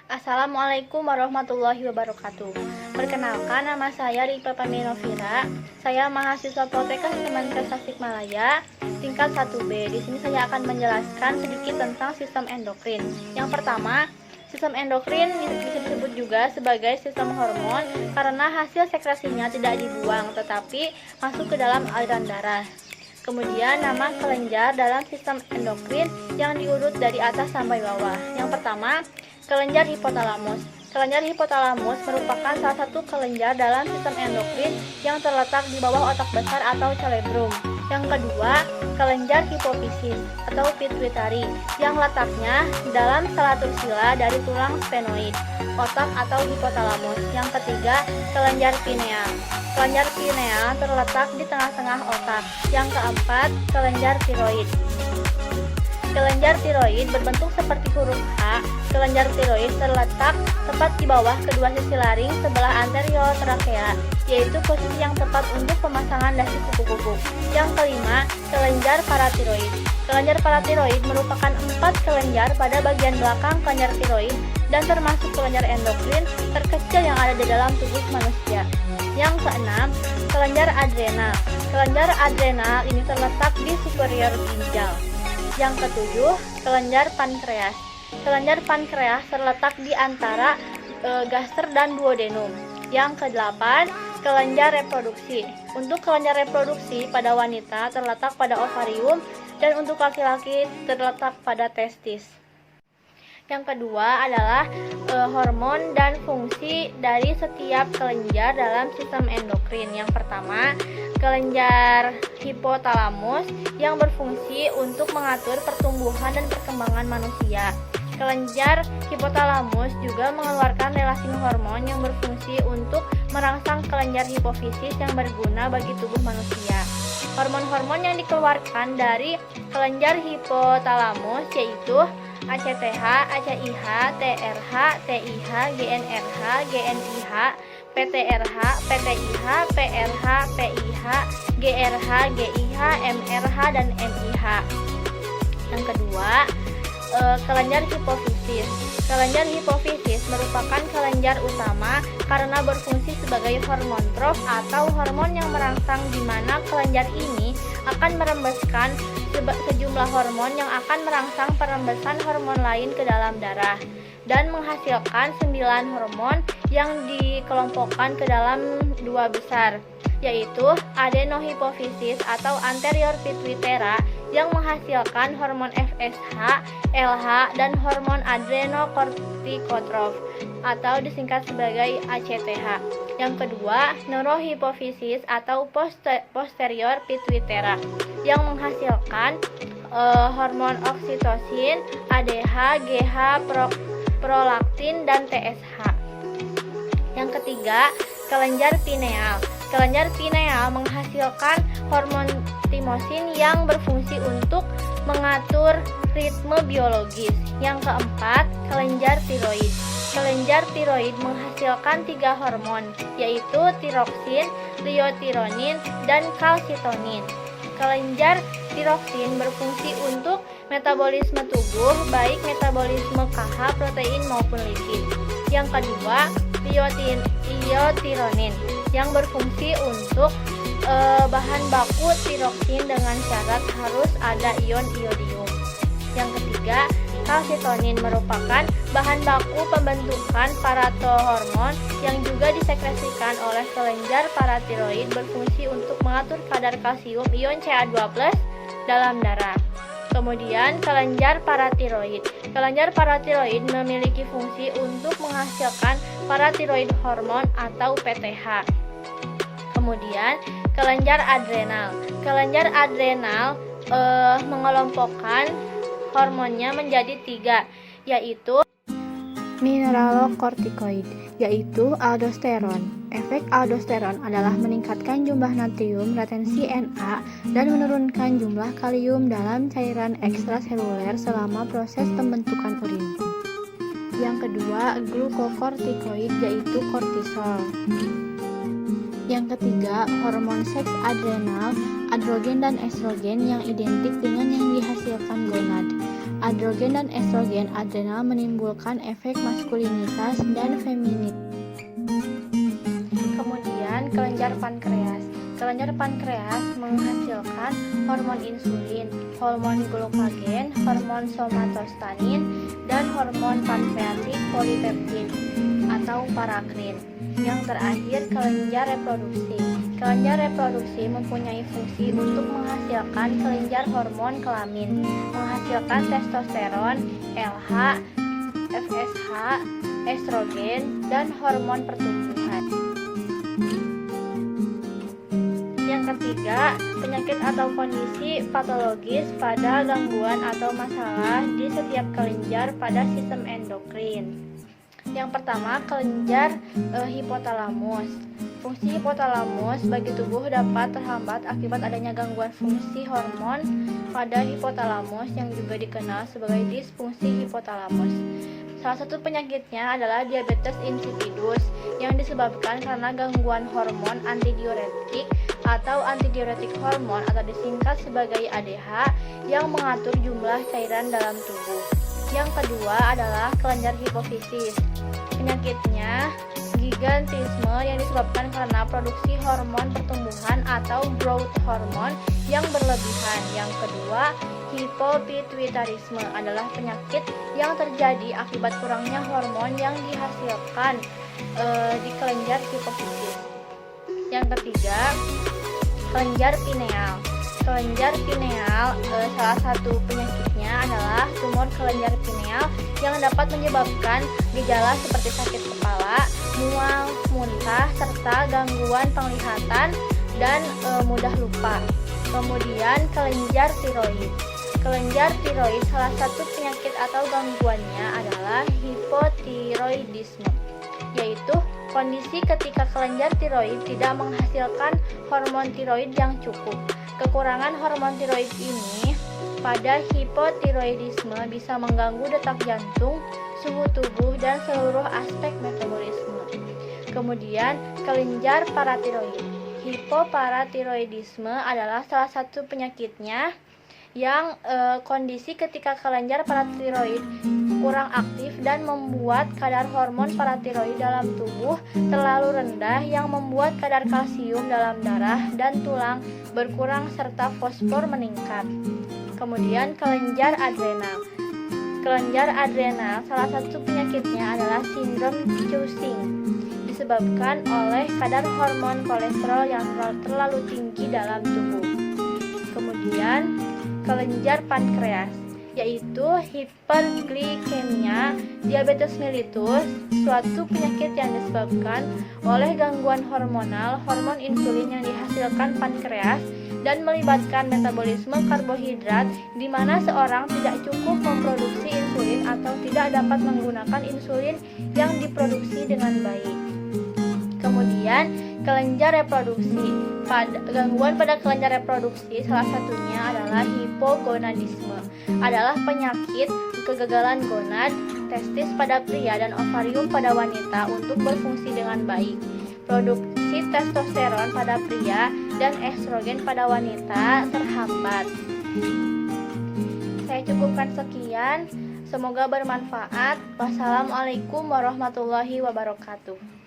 Assalamualaikum warahmatullahi wabarakatuh. Perkenalkan, nama saya Rika Paminovira. Saya mahasiswa Poltekkes Kemenkes Tasikmalaya, tingkat 1B. Di sini saya akan menjelaskan sedikit tentang sistem endokrin. Yang pertama, sistem endokrin bisa disebut juga sebagai sistem hormon karena hasil sekresinya tidak dibuang tetapi masuk ke dalam aliran darah. Kemudian nama kelenjar dalam sistem endokrin yang diurut dari atas sampai bawah. Yang pertama, kelenjar hipotalamus. Kelenjar hipotalamus merupakan salah satu kelenjar dalam sistem endokrin yang terletak di bawah otak besar atau cerebrum. Yang kedua, kelenjar hipofisis atau pituitari yang letaknya dalam salah satu sila dari tulang sphenoid, otak atau hipotalamus. Yang ketiga, kelenjar pineal. Kelenjar pineal terletak di tengah-tengah otak. Yang keempat, kelenjar tiroid. Kelenjar tiroid berbentuk seperti huruf H. Kelenjar tiroid terletak tepat di bawah kedua sisi laring sebelah anterior trakea, yaitu posisi yang tepat untuk pemasangan dasi kuku-kuku. Yang kelima, kelenjar paratiroid. Kelenjar paratiroid merupakan 4 kelenjar pada bagian belakang kelenjar tiroid dan termasuk kelenjar endokrin terkecil yang ada di dalam tubuh manusia. Yang keenam, kelenjar adrenal. Kelenjar adrenal ini terletak di superior ginjal. Yang ketujuh, kelenjar pankreas. Kelenjar pankreas terletak di antara gaster dan duodenum. Yang kedelapan, kelenjar reproduksi. Untuk kelenjar reproduksi pada wanita terletak pada ovarium dan untuk laki-laki terletak pada testis. Yang kedua adalah hormon dan fungsi dari setiap kelenjar dalam sistem endokrin. Yang pertama, kelenjar hipotalamus yang berfungsi untuk mengatur pertumbuhan dan perkembangan manusia. Kelenjar hipotalamus juga mengeluarkan relasin hormon yang berfungsi untuk merangsang kelenjar hipofisis yang berguna bagi tubuh manusia. Hormon-hormon yang dikeluarkan dari kelenjar hipotalamus yaitu ACTH, ACIH, TRH, TIH, GnRH, GNIH, PTRH, PTIH, PRH, PIH, GRH, GIH, MRH, dan MIH. Yang kedua, kelenjar hipofisis. Kelenjar hipofisis merupakan kelenjar utama karena berfungsi sebagai hormon trof atau hormon yang merangsang di mana kelenjar ini akan merembeskan sejumlah hormon yang akan merangsang perembesan hormon lain ke dalam darah dan menghasilkan 9 hormon yang dikelompokkan ke dalam 2 besar, yaitu adenohipofisis atau anterior pituitera yang menghasilkan hormon FSH, LH, dan hormon adrenokortikotrof atau disingkat sebagai ACTH. Yang kedua, neurohipofisis atau posterior pituitera yang menghasilkan hormon oksitosin, ADH, GH, prolaktin, dan TSH. Yang ketiga, kelenjar pineal. Kelenjar pineal menghasilkan hormon timosin yang berfungsi untuk mengatur ritme biologis. Yang keempat, kelenjar tiroid. Kelenjar tiroid menghasilkan 3 hormon, yaitu tiroksin, liuteronin, dan kalsitonin. Kelenjar tiroksin berfungsi untuk metabolisme tubuh, baik metabolisme KH, protein maupun lipid. Yang kedua, liuteronin yang berfungsi untuk bahan baku tiroksin dengan syarat harus ada ion iodium. Yang ketiga, kalsitonin merupakan bahan baku pembentukan paratohormon yang juga disekresikan oleh kelenjar paratiroid berfungsi untuk mengatur kadar kalsium ion Ca2+ dalam darah. Kemudian kelenjar paratiroid. Kelenjar paratiroid memiliki fungsi untuk menghasilkan paratiroid hormon atau PTH. Kemudian kelenjar adrenal. Kelenjar adrenal mengelompokkan hormonnya menjadi 3, yaitu mineralokortikoid, yaitu aldosteron. Efek aldosteron adalah meningkatkan jumlah natrium retensi Na dan menurunkan jumlah kalium dalam cairan ekstraseluler selama proses pembentukan urin. Yang kedua, glukokortikoid, yaitu kortisol. Yang ketiga, hormon seks adrenal, androgen dan estrogen yang identik dengan yang dihasilkan gonad. Androgen dan estrogen adrenal menimbulkan efek maskulinitas dan feminitas. Kemudian kelenjar pankreas. Kelenjar pankreas menghasilkan hormon insulin, hormon glukagen, hormon somatostatin, dan hormon pankreatik polipeptid atau parakrin. Yang terakhir, kelenjar reproduksi. Kelenjar reproduksi mempunyai fungsi untuk menghasilkan kelenjar hormon kelamin, menghasilkan testosteron, LH, FSH, estrogen, dan hormon pertumbuhan. Yang ketiga, penyakit atau kondisi patologis pada gangguan atau masalah di setiap kelenjar pada sistem endokrin. Yang pertama, kelenjar hipotalamus. Fungsi hipotalamus bagi tubuh dapat terhambat akibat adanya gangguan fungsi hormon pada hipotalamus yang juga dikenal sebagai disfungsi hipotalamus. Salah satu penyakitnya adalah diabetes insipidus yang disebabkan karena gangguan hormon antidiuretik atau antidiuretik hormon atau disingkat sebagai ADH yang mengatur jumlah cairan dalam tubuh. Yang kedua adalah kelenjar hipofisis. Penyakitnya gigantisme yang disebabkan karena produksi hormon pertumbuhan atau growth hormone yang berlebihan. Yang kedua, hipopituitarisme adalah penyakit yang terjadi akibat kurangnya hormon yang dihasilkan di kelenjar hipofisis. Yang ketiga, kelenjar pineal. Kelenjar pineal salah satu penyakitnya adalah tumor kelenjar pineal yang dapat menyebabkan gejala seperti sakit kepala, mual, muntah, serta gangguan penglihatan dan mudah lupa. Kemudian kelenjar tiroid. Kelenjar tiroid salah satu penyakit atau gangguannya adalah hipotiroidisme, yaitu kondisi ketika kelenjar tiroid tidak menghasilkan hormon tiroid yang cukup. Kekurangan hormon tiroid ini pada hipotiroidisme bisa mengganggu detak jantung, suhu tubuh, dan seluruh aspek metabolisme. Kemudian, kelenjar paratiroid. Hipoparatiroidisme adalah salah satu penyakitnya yang kondisi ketika kelenjar paratiroid kurang aktif dan membuat kadar hormon paratiroid dalam tubuh terlalu rendah yang membuat kadar kalsium dalam darah dan tulang berkurang serta fosfor meningkat. Kemudian kelenjar adrenal. Kelenjar adrenal salah satu penyakitnya adalah sindrom Cushing, disebabkan oleh kadar hormon kolesterol yang terlalu tinggi dalam tubuh. Kemudian kelenjar pankreas, yaitu hiperglikemia diabetes mellitus, suatu penyakit yang disebabkan oleh gangguan hormonal hormon insulin yang dihasilkan pankreas dan melibatkan metabolisme karbohidrat di mana seorang tidak cukup memproduksi insulin atau tidak dapat menggunakan insulin yang diproduksi dengan baik. Kemudian kelenjar reproduksi. Gangguan pada kelenjar reproduksi salah satunya adalah hipogonadisme, adalah penyakit kegagalan gonad, testis pada pria dan ovarium pada wanita untuk berfungsi dengan baik. Produksi testosteron pada pria dan estrogen pada wanita terhambat. Saya cukupkan sekian, semoga bermanfaat. Wassalamualaikum warahmatullahi wabarakatuh.